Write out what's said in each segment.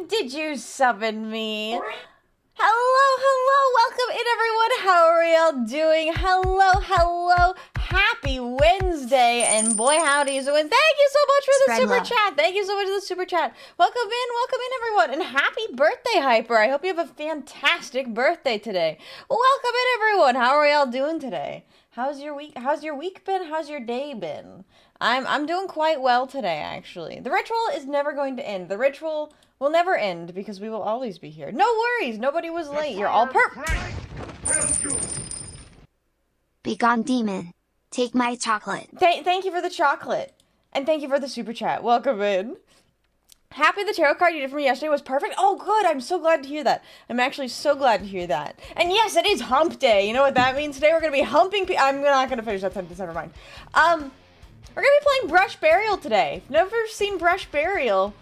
Did you summon me? Hello, welcome in everyone. How are y'all doing? Hello. Happy Wednesday, and boy howdy is a win. Thank you so much for the super chat. Thank you so much for the super chat. Welcome in everyone, and happy birthday, Hyper. I hope you have a fantastic birthday today. Welcome in everyone. How are y'all doing today? How's your week been? How's your day been? I'm doing quite well today, actually. The ritual is never going to end. The ritual will never end because we will always be here. No worries, nobody was late. You're all Begone demon. Take my chocolate. Thank you for the chocolate. And thank you for the super chat. Welcome in. Happy the tarot card you did for me yesterday was perfect. Oh, good. I'm so glad to hear that. I'm actually so glad to hear that. And yes, it is hump day. You know what that means? Today we're going to be humping I'm not going to finish that sentence. Never mind. We're going to be playing Brush Burial today. If you've never seen Brush Burial,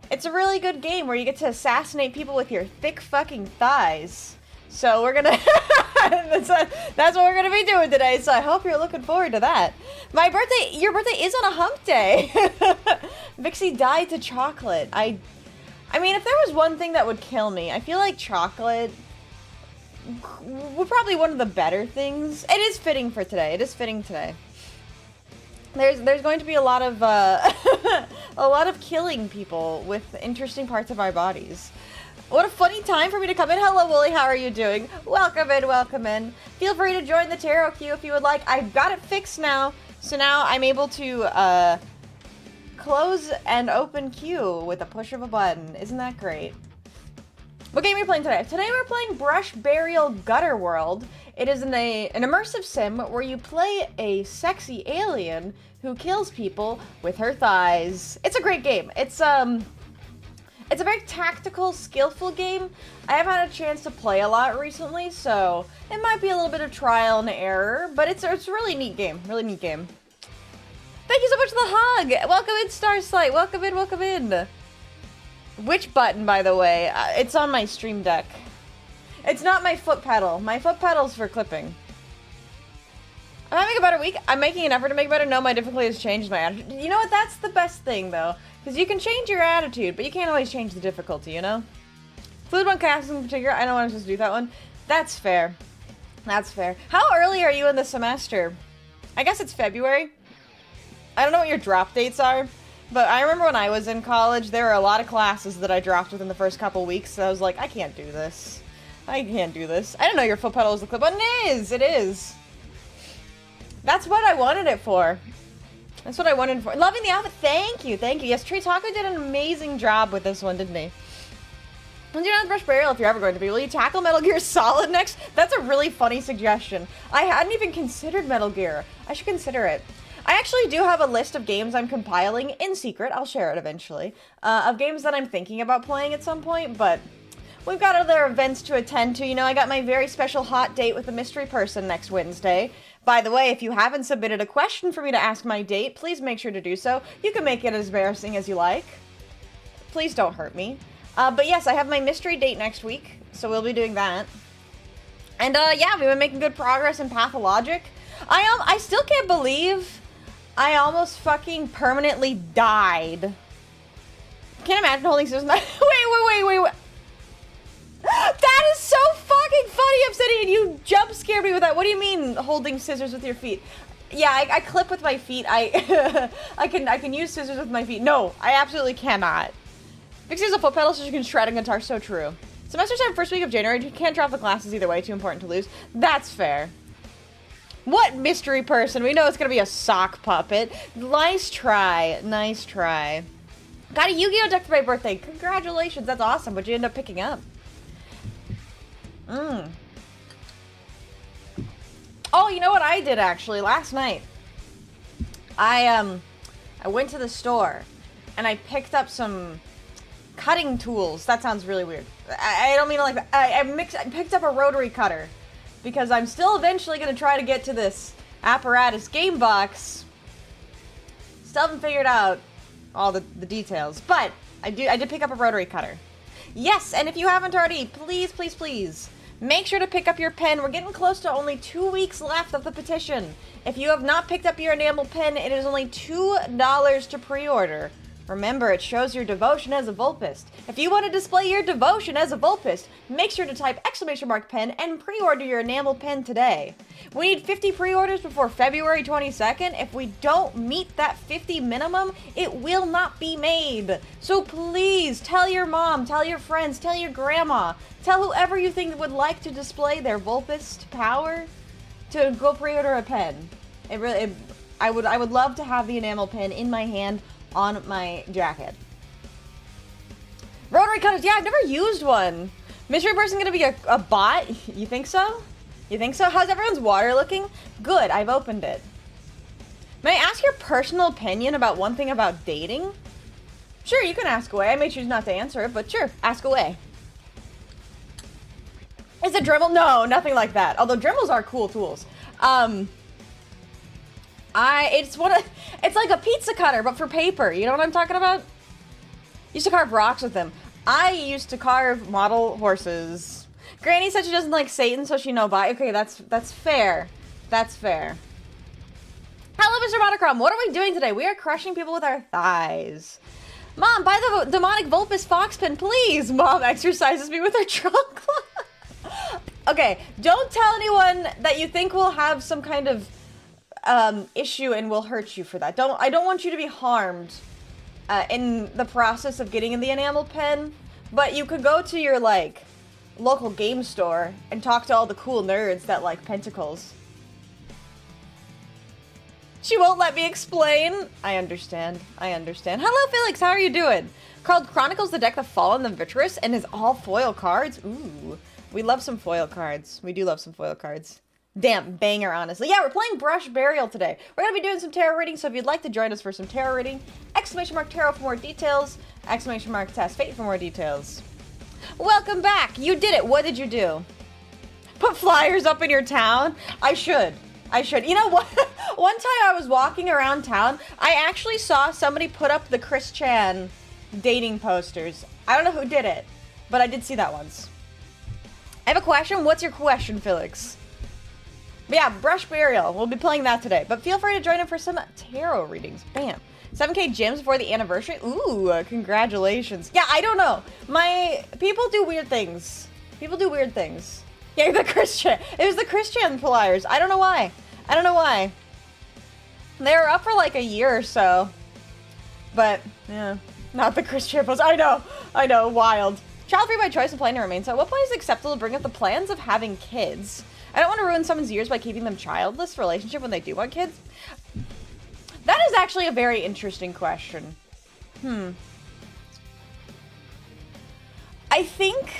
it's a really good game where you get to assassinate people with your thick fucking thighs. So we're gonna, that's what we're gonna be doing today, so I hope you're looking forward to that. Your birthday is on a hump day. Vixie died to chocolate. I mean, if there was one thing that would kill me, I feel like chocolate would probably one of the better things. It is fitting for today. It is fitting today. There's going to be a lot of a lot of killing people with interesting parts of our bodies. What a funny time for me to come in. Hello, Wooly. How are you doing? Welcome in. Feel free to join the tarot queue if you would like. I've got it fixed now, so now I'm able to close and open queue with a push of a button. Isn't that great? What game are we playing today? Today we're playing Brush Burial Gutter World. It is an immersive sim where you play a sexy alien who kills people with her thighs. It's a great game. It's a very tactical, skillful game. I haven't had a chance to play a lot recently, so it might be a little bit of trial and error, but it's a really neat game. Really neat game. Thank you so much for the hug. Welcome in, Starsight. Welcome in. Which button, by the way? It's on my stream deck. It's not my foot pedal. My foot pedal's for clipping. I'm having a better week. I'm making an effort to make it better. No, my difficulty has changed my attitude. You know what? That's the best thing, though. Because you can change your attitude, but you can't always change the difficulty, you know? Fluid one casting in particular, I don't want to just do that one. That's fair. That's fair. How early are you in the semester? I guess it's February. I don't know what your drop dates are, but I remember when I was in college, there were a lot of classes that I dropped within the first couple weeks, so I was like, I can't do this. I can't do this. I didn't know your foot pedal was the clip button. It is. That's what I wanted it for. That's what I wanted for. Loving the outfit. Thank you. Yes, Tree Taco did an amazing job with this one, didn't he? When you're on Brush Burial, if you're ever going to be, will you tackle Metal Gear Solid next? That's a really funny suggestion. I hadn't even considered Metal Gear. I should consider it. I actually do have a list of games I'm compiling in secret. I'll share it eventually. Of games that I'm thinking about playing at some point, but we've got other events to attend to. You know, I got my very special hot date with a mystery person next Wednesday. By the way, if you haven't submitted a question for me to ask my date, please make sure to do so. You can make it as embarrassing as you like. Please don't hurt me. But yes, I have my mystery date next week, so we'll be doing that. And yeah, we've been making good progress in Pathologic. I still can't believe I almost fucking permanently died. Can't imagine holding scissors. Wait. That is so fucking funny, Obsidian. You jump scared me with that. What do you mean holding scissors with your feet? Yeah, I clip with my feet. I can use scissors with my feet. No, I absolutely cannot. Vixie's a foot pedal so she can shred a guitar. So true. Semester time, first week of January. You can't drop the classes either way. Too important to lose. That's fair. What mystery person? We know it's gonna be a sock puppet. Nice try. Nice try. Got a Yu-Gi-Oh deck for my birthday. Congratulations. That's awesome. What'd you end up picking up? Oh, you know what I did actually last night? I went to the store and I picked up some cutting tools. That sounds really weird. I don't mean it like that. I picked up a rotary cutter because I'm still eventually going to try to get to this apparatus game box. Still haven't figured out all the details, but I did pick up a rotary cutter. Yes, and if you haven't already, please, please, please, make sure to pick up your pen. We're getting close to only 2 weeks left of the petition. If you have not picked up your enamel pen, it is only $2 to pre-order. Remember, it shows your devotion as a Vulpist. If you want to display your devotion as a Vulpist, make sure to type !pen and pre-order your enamel pen today. We need 50 pre-orders before February 22nd. If we don't meet that 50 minimum, it will not be made. So please, tell your mom, tell your friends, tell your grandma, tell whoever you think would like to display their Vulpist power to go pre-order a pen. I would love to have the enamel pen in my hand on my jacket. Rotary cutters, yeah, I've never used one. Mystery person gonna be a bot? You think so? You think so? How's everyone's water looking? Good, I've opened it. May I ask your personal opinion about one thing about dating? Sure, you can ask away. I may choose not to answer it, but sure, ask away. Is it Dremel? No, nothing like that. Although Dremels are cool tools. It's like a pizza cutter, but for paper. You know what I'm talking about? Used to carve rocks with them. I used to carve model horses. Granny said she doesn't like Satan, so she no buy. Okay, that's fair. That's fair. Hello, Mr. Monochrome. What are we doing today? We are crushing people with our thighs. Mom, buy the daemonic Vulpist fox pin, please. Mom exercises me with her trunk. Okay, don't tell anyone that you think we'll have some kind of issue and will hurt you for that. I don't want you to be harmed in the process of getting in the enamel pen, but you could go to your like local game store and talk to all the cool nerds that like pentacles. She won't let me explain. I understand. Hello, Felix. How are you doing? Called Chronicles the deck the Fallen, the Vitreous, and is all foil cards. Ooh, we love some foil cards. We do love some foil cards. Damn, banger, honestly. Yeah, we're playing Brush Burial today. We're going to be doing some tarot readings, so if you'd like to join us for some tarot reading, !tarot for more details, !test fate for more details. Welcome back. You did it. What did you do? Put flyers up in your town? I should. You know what? One time I was walking around town, I actually saw somebody put up the Chris Chan dating posters. I don't know who did it, but I did see that once. I have a question. What's your question, Felix? But yeah, Brush Burial. We'll be playing that today. But feel free to join in for some tarot readings. Bam. 7K gems before the anniversary. Ooh, congratulations. Yeah, I don't know. People do weird things. Yeah, the Christian. It was the Christian flyers. I don't know why. They were up for like a year or so. But, yeah. Not the Christian post. I know. Wild. Child free by choice and plan to remain so. At what point is it acceptable to bring up the plans of having kids? I don't want to ruin someone's years by keeping them childless relationship when they do want kids. That is actually a very interesting question. I think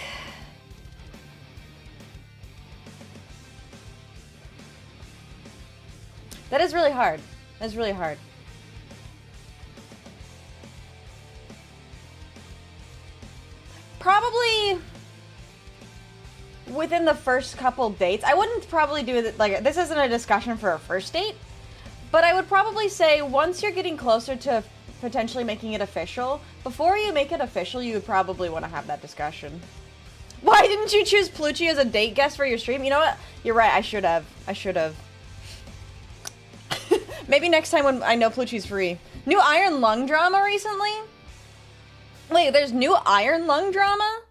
that is really hard. Probably within the first couple dates. I wouldn't probably do it like this isn't a discussion for a first date, but I would probably say once you're getting closer to potentially making it official, before you make it official, you would probably want to have that discussion. Why didn't you choose Plucci as a date guest for your stream? You know what? You're right. I should have. Maybe next time when I know Plucci's free. New Iron Lung drama recently? Wait, there's new Iron Lung drama?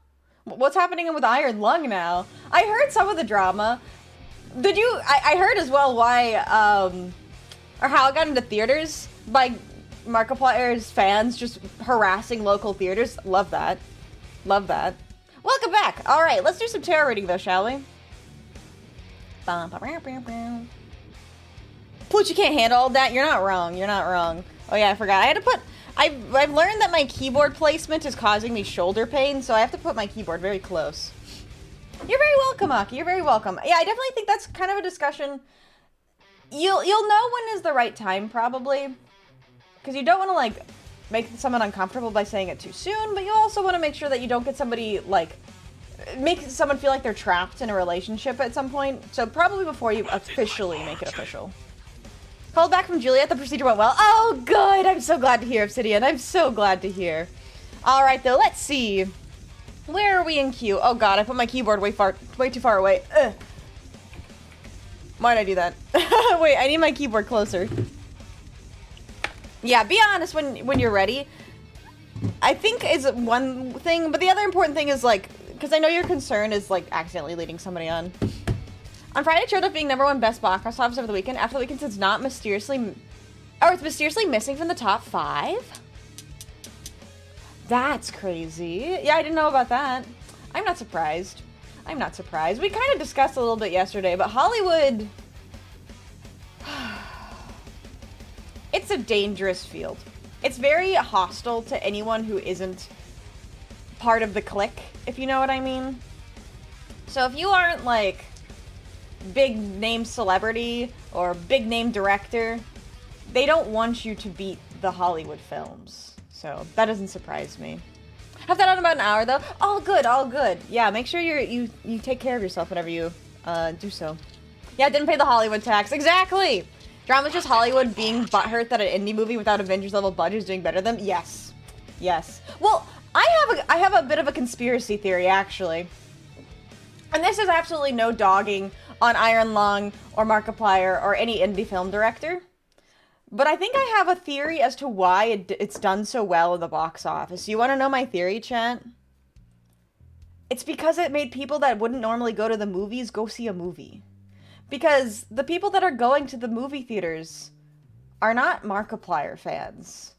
What's happening with Iron Lung now? I heard some of the drama. Did you? I heard as well why, or how it got into theaters by Markiplier's fans just harassing local theaters. Love that. Welcome back. All right, let's do some tarot reading though, shall we? Plucci can't handle all that. You're not wrong. Oh yeah, I forgot. I had to put. I've learned that my keyboard placement is causing me shoulder pain, so I have to put my keyboard very close. You're very welcome, Aki. You're very welcome. Yeah, I definitely think that's kind of a discussion You'll know when is the right time, probably. Because you don't want to, like, make someone uncomfortable by saying it too soon, but you also want to make sure that you don't get somebody, like, make someone feel like they're trapped in a relationship at some point. So probably before you officially make it official. Called back from Juliet, the procedure went well. Oh, good! I'm so glad to hear, Obsidian. I'm so glad to hear. Alright, though, let's see. Where are we in queue? Oh god, I put my keyboard way too far away. Ugh. Why'd I do that? Wait, I need my keyboard closer. Yeah, be honest when you're ready. I think is one thing, but the other important thing is, like, because I know your concern is, like, accidentally leading somebody on. On Friday, it showed up being #1 best box office over the weekend. After the weekend, it's not mysteriously... Oh, it's mysteriously missing from the top 5? That's crazy. Yeah, I didn't know about that. I'm not surprised. I'm not surprised. We kind of discussed a little bit yesterday, but Hollywood... It's a dangerous field. It's very hostile to anyone who isn't part of the clique, if you know what I mean. So if you aren't, like, big name celebrity or big name director, they don't want you to beat the Hollywood films. So that doesn't surprise me. Have that on about an hour, though. All good, all good. Yeah, make sure you take care of yourself whenever you do so. Yeah, didn't pay the Hollywood tax. Exactly! Drama's just Hollywood being butthurt that an indie movie without Avengers level budget is doing better than them. Yes. Yes. Well, I have a bit of a conspiracy theory, actually. And this is absolutely no dogging on Iron Lung or Markiplier or any indie film director. But I think I have a theory as to why it's done so well in the box office. You want to know my theory, chat? It's because it made people that wouldn't normally go to the movies go see a movie. Because the people that are going to the movie theaters are not Markiplier fans.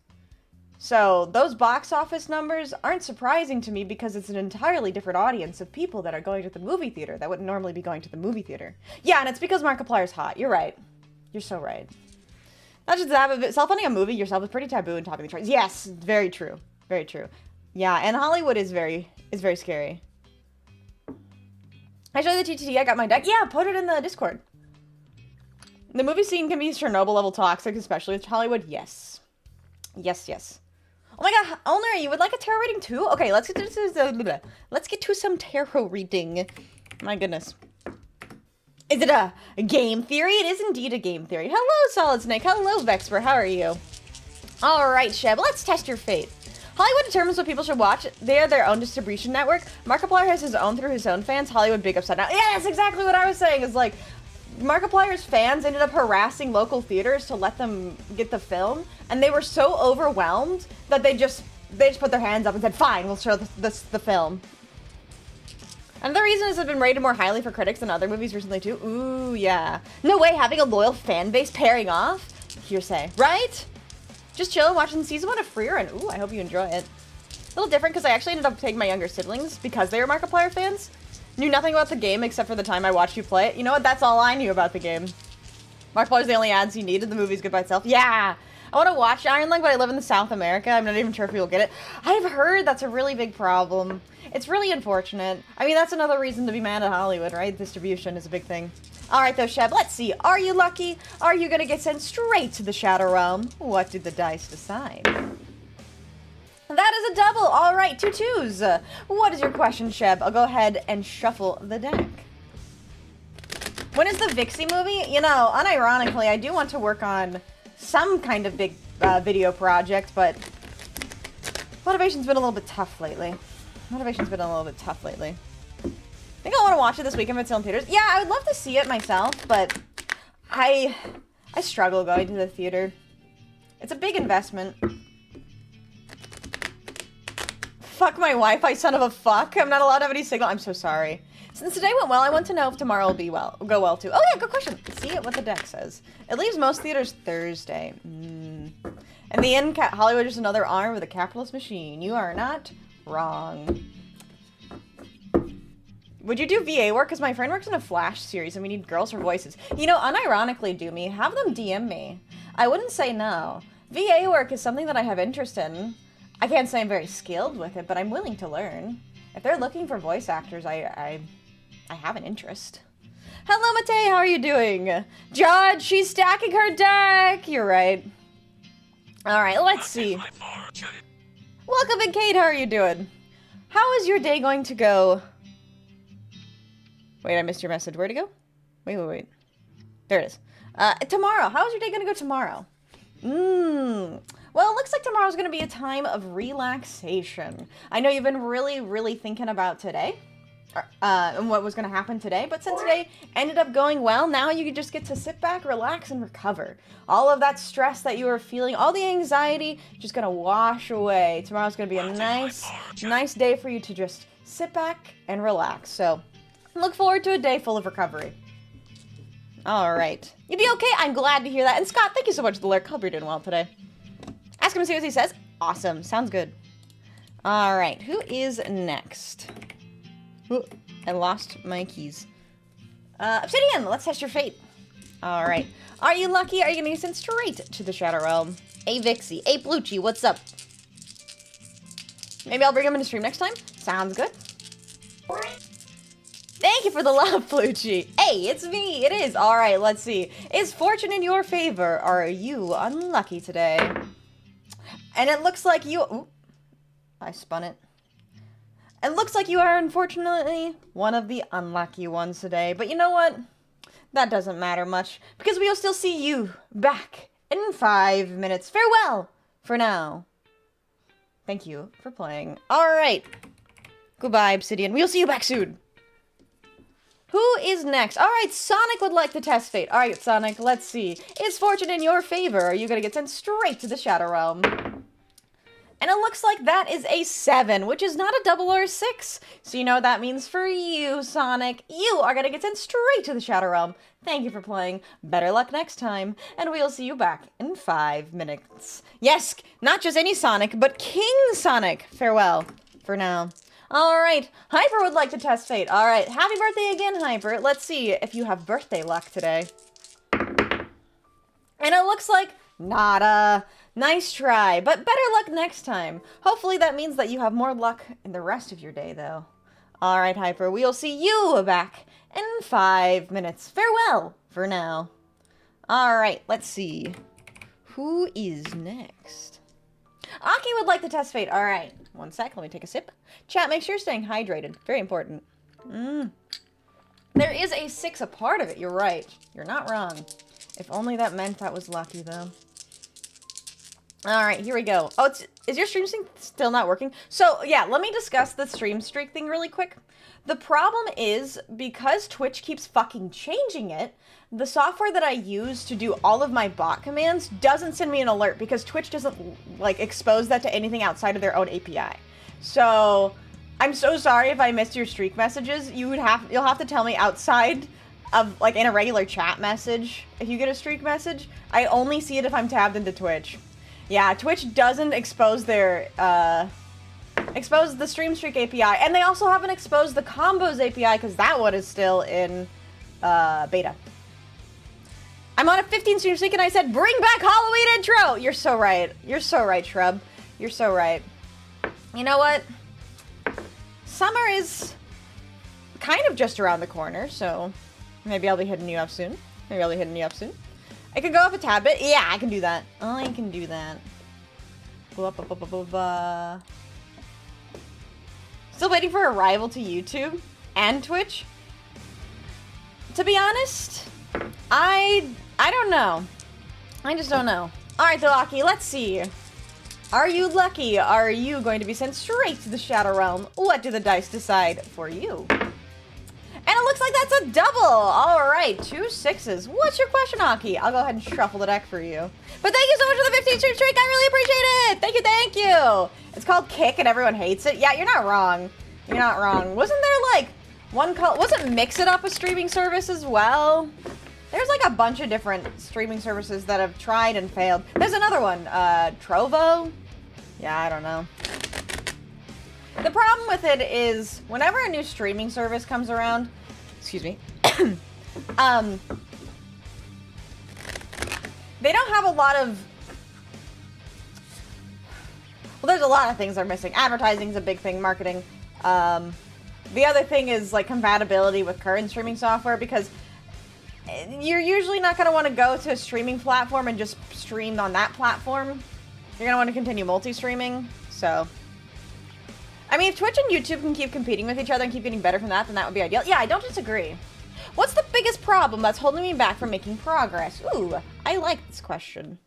So those box office numbers aren't surprising to me because it's an entirely different audience of people that are going to the movie theater that wouldn't normally be going to the movie theater. Yeah, and it's because Markiplier's hot. You're right. You're so right. Not just that, but self-funding a movie yourself is pretty taboo in topping the charts. Yes, very true. Very true. Yeah, and Hollywood is very scary. I showed you the TTT, I got my deck. Yeah, put it in the Discord. The movie scene can be Chernobyl level toxic, especially with Hollywood. Yes. Yes, yes. Oh my god, Ulner, you would like a tarot reading too? Okay, let's get to some tarot reading. My goodness. Is it a game theory? It is indeed a game theory. Hello, Solid Snake. Hello, 𝖉𝖔𝖊𝖓. How are you? Alright, Sheb, let's test your fate. Hollywood determines what people should watch. They are their own distribution network. Markiplier has his own through his own fans. Hollywood big upside down. Yeah, that's exactly what I was saying. Is like, Markiplier's fans ended up harassing local theaters to let them get the film, and they were so overwhelmed that they just put their hands up and said, fine, we'll show the film. Another reason is it's been rated more highly for critics than other movies recently too. Ooh, yeah. No way, having a loyal fan base pairing off? Hearsay, right? Just chilling watching season 1 of Freer, and ooh, I hope you enjoy it. A little different because I actually ended up taking my younger siblings because they were Markiplier fans. Knew nothing about the game except for the time I watched you play it. You know what? That's all I knew about the game. Markiplier's the only ads you needed. The movie's good by itself. Yeah! I want to watch Iron Lung, but I live in South America. I'm not even sure if we'll get it. I've heard that's a really big problem. It's really unfortunate. I mean, that's another reason to be mad at Hollywood, right? Distribution is a big thing. Alright though, Sheb, let's see. Are you lucky? Are you gonna get sent straight to the Shadow Realm? What did the dice decide? That is a double! Alright, 2 twos! What is your question, Sheb? I'll go ahead and shuffle the deck. When is the Vixie movie? You know, unironically, I do want to work on some kind of big video project, but motivation's been a little bit tough lately. I think I want to watch it this weekend if it's still in theaters. Yeah, I would love to see it myself, but I struggle going to the theater. It's a big investment. Fuck my Wi-Fi, son of a fuck. I'm not allowed to have any signal. I'm so sorry. Since today went well, I want to know if tomorrow will go well too. Oh yeah, good question. See what the deck says. It leaves most theaters Thursday. In the end, Hollywood is another arm of the capitalist machine. You are not wrong. Would you do VA work? Because my friend works in a Flash series and we need girls for voices. You know, unironically, Doomy, have them DM me. I wouldn't say no. VA work is something that I have interest in. I can't say I'm very skilled with it, but I'm willing to learn. If they're looking for voice actors, I have an interest. Hello, Mate, how are you doing? Judge, she's stacking her deck. You're right. All right, let's see. Welcome in, Kate, how are you doing? How is your day going to go? Wait, I missed your message. Where'd it go? Wait. There it is. Tomorrow. How is your day going to go tomorrow? Well, it looks like tomorrow's going to be a time of relaxation. I know you've been really thinking about today. And what was going to happen today, but since today ended up going well, now you just get to sit back, relax, and recover. All of that stress that you were feeling, all the anxiety, just going to wash away. Tomorrow's going to be a nice day for you to just sit back and relax. So, look forward to a day full of recovery. All right. You be okay? I'm glad to hear that. And Scott, thank you so much for the lurk. Hope you're doing well today. Ask him to see what he says. Awesome. Sounds good. All right. Who is next? Ooh, I lost my keys. Obsidian, let's test your fate. All right. Are you lucky? Are you going to get sent straight to the Shadow Realm? Hey, Vixie. Hey, Bluchy, what's up? Maybe I'll bring him into stream next time. Sounds good. Thank you for the love, Bluchy. Hey, it's me. It is. All right, let's see. Is fortune in your favor? Are you unlucky today? And it looks like you... Ooh, I spun it. It looks like you are, unfortunately, one of the unlucky ones today. But you know what? That doesn't matter much, because we'll still see you back in 5 minutes. Farewell for now. Thank you for playing. All right. Goodbye, Obsidian. We'll see you back soon. Who is next? All right, Sonic would like to test fate. All right, Sonic, let's see. Is fortune in your favor? Are you going to get sent straight to the Shadow Realm? And it looks like that is a 7, which is not a double or a 6. So you know what that means for you, Sonic. You are going to get sent straight to the Shadow Realm. Thank you for playing. Better luck next time. And we'll see you back in 5 minutes. Yes, not just any Sonic, but King Sonic. Farewell for now. All right, Hyper would like to test fate. All right, happy birthday again, Hyper. Let's see if you have birthday luck today. And it looks like nada. Nice try, but better luck next time. Hopefully that means that you have more luck in the rest of your day, though. All right, Hyper, we'll see you back in 5 minutes. Farewell for now. All right, let's see. Who is next? Aki would like to test fate. All right, 1 sec. Let me take a sip. Chat, make sure you're staying hydrated. Very important. There is a 6 a part of it. You're right. You're not wrong. If only that meant that was lucky, though. All right, here we go. Oh, is your stream sync still not working? So, yeah, let me discuss the stream streak thing really quick. The problem is, because Twitch keeps fucking changing it, the software that I use to do all of my bot commands doesn't send me an alert because Twitch doesn't, like, expose that to anything outside of their own API. So, I'm so sorry if I missed your streak messages. You'll have to tell me outside of, like, in a regular chat message if you get a streak message. I only see it if I'm tabbed into Twitch. Yeah, Twitch doesn't expose their, expose the stream streak API, and they also haven't exposed the combos API, because that one is still in, beta. I'm on a 15 stream streak, and I said, bring back Halloween intro! You're so right. You're so right, Shrub. You're so right. You know what? Summer is kind of just around the corner, so maybe I'll be hitting you up soon. I could go up a tad bit. Yeah, I can do that. I can do that. Still waiting for arrival to YouTube and Twitch. To be honest, I don't know. I just don't know. Alright, Lucky, let's see. Are you lucky? Are you going to be sent straight to the Shadow Realm? What do the dice decide for you? And it looks like that's a double! Alright, 2 6s. What's your question, Aki? I'll go ahead and shuffle the deck for you. But thank you so much for the 15 stream streak! I really appreciate it! Thank you! It's called Kick and everyone hates it. Yeah, you're not wrong. You're not wrong. Wasn't there, like, wasn't Mix It Up a streaming service as well? There's, like, a bunch of different streaming services that have tried and failed. There's another one, Trovo? Yeah, I don't know. The problem with it is, whenever a new streaming service comes around, excuse me, they don't have a lot of, well, there's a lot of things they're missing. Advertising is a big thing, marketing. The other thing is, like, compatibility with current streaming software, because you're usually not going to want to go to a streaming platform and just stream on that platform. You're going to want to continue multi-streaming, so... I mean, if Twitch and YouTube can keep competing with each other and keep getting better from that, then that would be ideal. Yeah, I don't disagree. What's the biggest problem that's holding me back from making progress? Ooh, I like this question.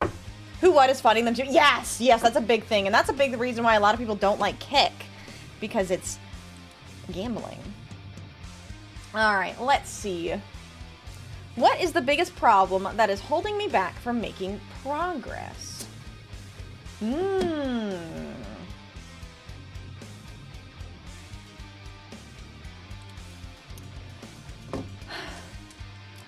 Who, what is funding them to? Yes, yes, that's a big thing. And that's a big reason why a lot of people don't like Kick. Because it's gambling. Alright, let's see. What is the biggest problem that is holding me back from making progress?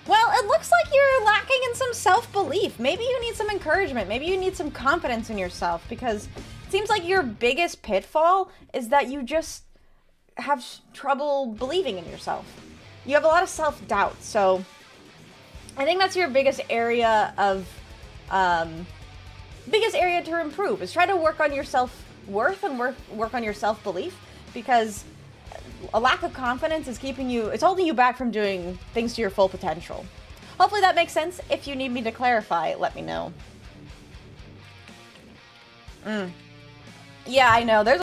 Well, it looks like you're lacking in some self-belief. Maybe you need some encouragement. Maybe you need some confidence in yourself, because it seems like your biggest pitfall is that you just have trouble believing in yourself. You have a lot of self-doubt, so I think that's your biggest area of, biggest area to improve, is try to work on your self-worth and work on your self-belief, because a lack of confidence is keeping you, it's holding you back from doing things to your full potential. Hopefully that makes sense. If you need me to clarify, let me know. Yeah, I know. There's